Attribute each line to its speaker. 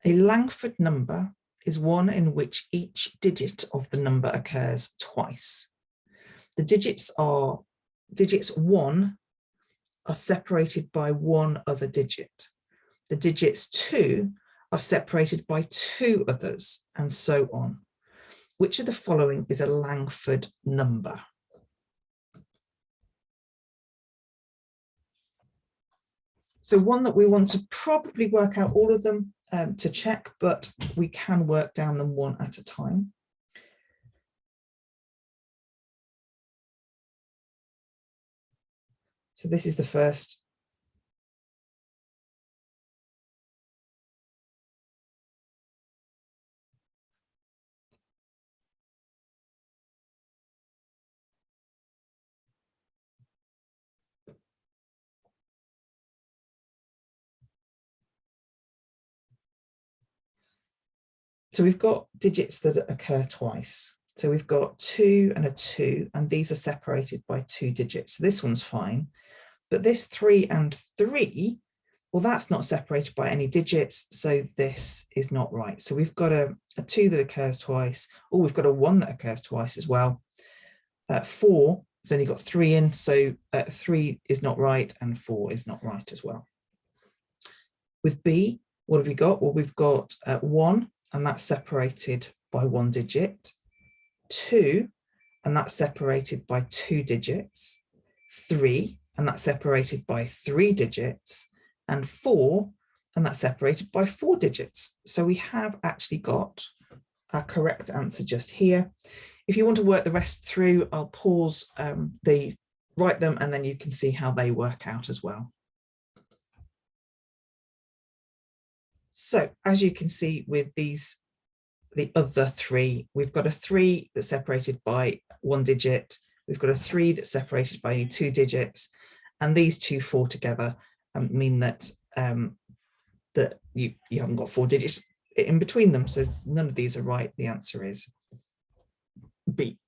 Speaker 1: A Langford number is one in which each digit of the number occurs twice. The digits 1 are separated by one other digit. The digits 2 are separated by 2 others, and so on. Which of the following is a Langford number? So one that we want to probably work out all of them to check, but we can work down them one at a time. So this is the first. So we've got digits that occur twice. So we've got 2 and a 2, and these are separated by 2 digits. So this one's fine. But this 3 and 3, well, that's not separated by any digits, so this is not right. So we've got a 2 that occurs twice. Oh, we've got a 1 that occurs twice as well. 4 has only got 3 in, so 3 is not right, and 4 is not right as well. With B, what have we got? Well, we've got 1, and that's separated by 1 digit. 2, and that's separated by 2 digits. 3, and that's separated by 3 digits. And 4, and that's separated by 4 digits. So we have actually got our correct answer just here. If you want to work the rest through, I'll pause write them, and then you can see how they work out as well. So as you can see with these, the other 3, we've got a 3 that's separated by 1 digit. We've got a 3 that's separated by 2 digits. And these 2 4 together mean that that you haven't got 4 digits in between them. So none of these are right. The answer is B.